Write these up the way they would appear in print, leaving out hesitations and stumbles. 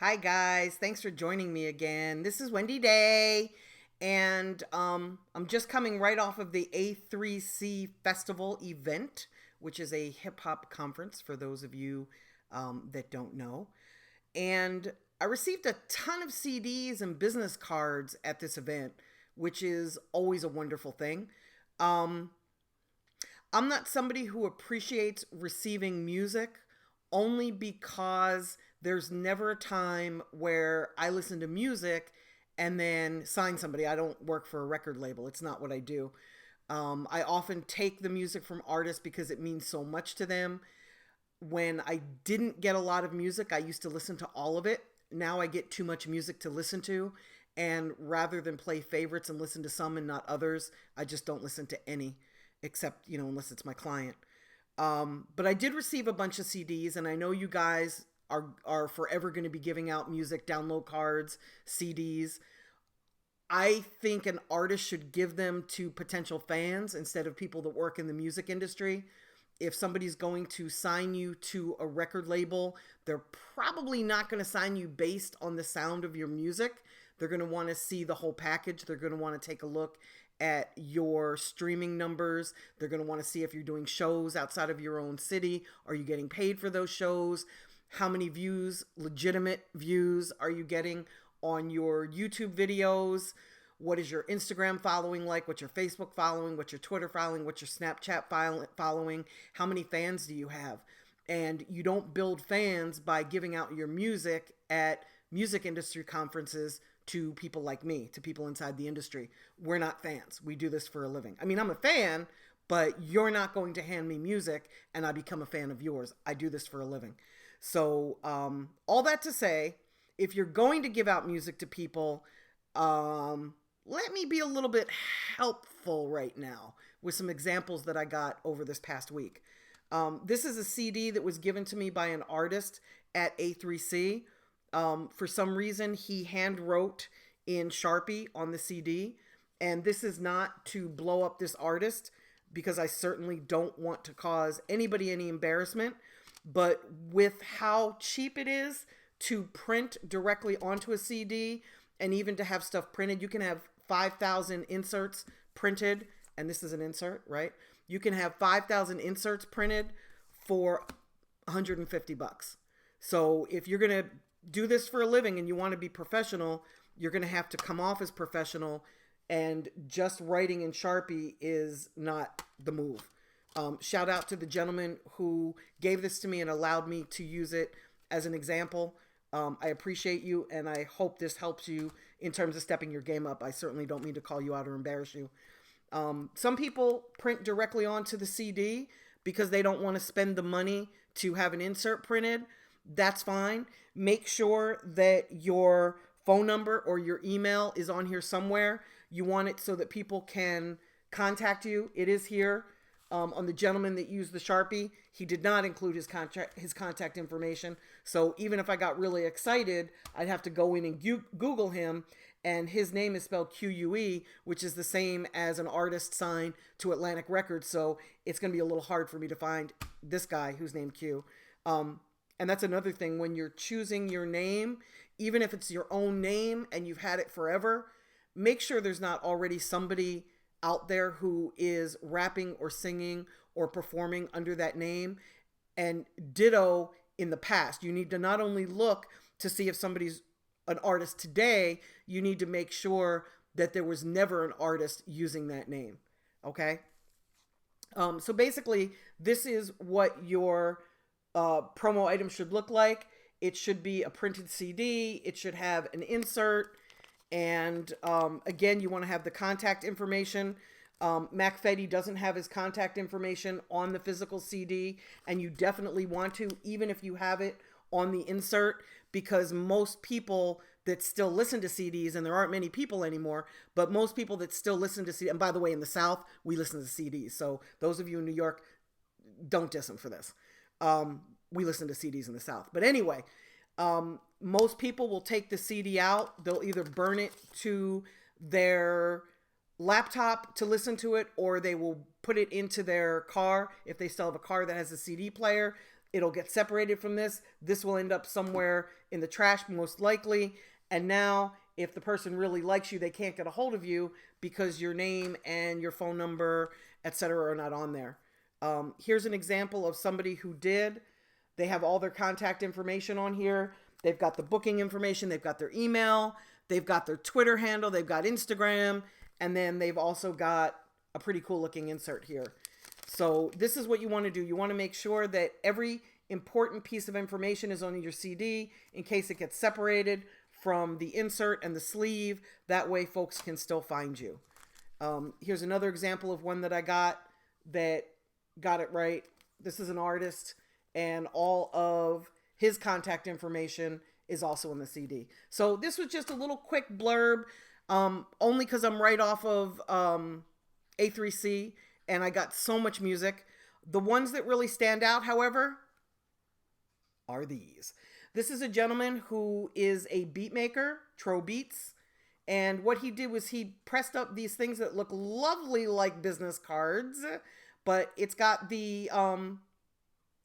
Hi guys, thanks for joining me again. This is Wendy Day, and I'm just coming right off of the A3C Festival event, which is a hip hop conference for those of you that don't know. And I received a ton of CDs and business cards at this event, which is always a wonderful thing. Um, I'm not somebody who appreciates receiving music only because there's never a time where I listen to music and then sign somebody. I don't work for a record label. It's not what I do. I often take the music from artists because it means so much to them. When I didn't get a lot of music, I used to listen to all of it. Now I get too much music to listen to. And rather than play favorites and listen to some and not others, I just don't listen to any, except, unless it's my client. But I did receive a bunch of CDs, and I know you guys are forever going to be giving out music, download cards, CDs. I think an artist should give them to potential fans instead of people that work in the music industry. If somebody's going to sign you to a record label, they're probably not going to sign you based on the sound of your music. They're going to want to see the whole package. They're going to want to take a look at your streaming numbers. They're going to want to see if you're doing shows outside of your own city. Are you getting paid for those shows? How many views, legitimate views, are you getting on your YouTube videos? What is your Instagram following like? What's your Facebook following? What's your Twitter following? What's your Snapchat following? How many fans do you have? And you don't build fans by giving out your music at music industry conferences to people like me, to people inside the industry. We're not fans. We do this for a living. I mean, I'm a fan, but you're not going to hand me music and I become a fan of yours. I do this for a living. So, all that to say, if you're going to give out music to people, let me be a little bit helpful right now with some examples that I got over this past week. This is a CD that was given to me by an artist at A3C. For some reason, he hand wrote in Sharpie on the CD. And this is not to blow up this artist because I certainly don't want to cause anybody any embarrassment. But with how cheap it is to print directly onto a CD and even to have stuff printed, you can have 5,000 inserts printed. And this is an insert, right? You can have 5,000 inserts printed for $150. So if you're going to do this for a living and you want to be professional, you're going to have to come off as professional, and just writing in Sharpie is not the move. Shout out to the gentleman who gave this to me and allowed me to use it as an example. I appreciate you, and I hope this helps you in terms of stepping your game up. I certainly don't mean to call you out or embarrass you. Some people print directly onto the CD because they don't want to spend the money to have an insert printed. That's fine. Make sure that your phone number or your email is on here somewhere. You want it so that people can contact you. It is here. On the gentleman that used the Sharpie, he did not include his contact information. So even if I got really excited, I'd have to go in and Google him, and his name is spelled QUE, which is the same as an artist signed to Atlantic Records. So it's going to be a little hard for me to find this guy who's named Q. And that's another thing when you're choosing your name, even if it's your own name and you've had it forever, make sure there's not already somebody out there who is rapping or singing or performing under that name. And ditto in the past. You need to not only look to see if somebody's an artist today, you need to make sure that there was never an artist using that name. Okay? So basically, this is what your promo item should look like. It should be a printed CD. It should have an insert. And again, you want to have the contact information. Mac Fetty doesn't have his contact information on the physical CD, and you definitely want to, even if you have it on the insert, because most people that still listen to CDs, and there aren't many people anymore, but most people that still listen to CDs, and by the way, in the South, we listen to CDs. So those of you in New York, don't diss them for this. We listen to CDs in the South. But anyway, most people will take the CD out. They'll either burn it to their laptop to listen to it, or they will put it into their car if they still have a car that has a CD player. It'll get separated from this. This will end up somewhere in the trash, most likely. And now, if the person really likes you, they can't get a hold of you because your name and your phone number, etc., are not on there. Here's an example of somebody who did. They have all their contact information on here. They've got the booking information. They've got their email. They've got their Twitter handle. They've got Instagram. And then they've also got a pretty cool looking insert here. So this is what you want to do. You want to make sure that every important piece of information is on your CD in case it gets separated from the insert and the sleeve. That way folks can still find you. Here's another example of one that I got that got it right. This is an artist, and all of his contact information is also in the CD. So this was just a little quick blurb, only because I'm right off of A3C, and I got so much music. The ones that really stand out, however, are these. This is a gentleman who is a beat maker, Tro Beats. And what he did was he pressed up these things that look lovely like business cards, but it's got the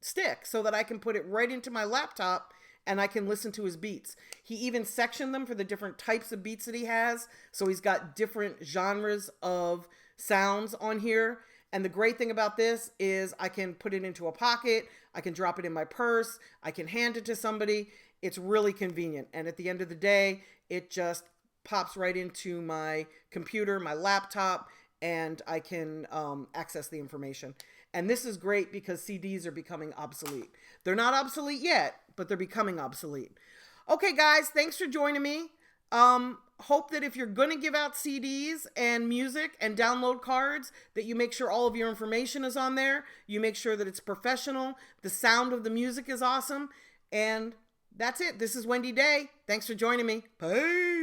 stick so that I can put it right into my laptop and I can listen to his beats. He even sectioned them for the different types of beats that he has. So he's got different genres of sounds on here. And the great thing about this is I can put it into a pocket. I can drop it in my purse. I can hand it to somebody. It's really convenient. And at the end of the day, it just pops right into my computer, my laptop, and I can access the information. And this is great because CDs are becoming obsolete. They're not obsolete yet, but they're becoming obsolete. Okay, guys, thanks for joining me. Hope that if you're going to give out CDs and music and download cards, that you make sure all of your information is on there. You make sure that it's professional. The sound of the music is awesome. And that's it. This is Wendy Day. Thanks for joining me. Bye.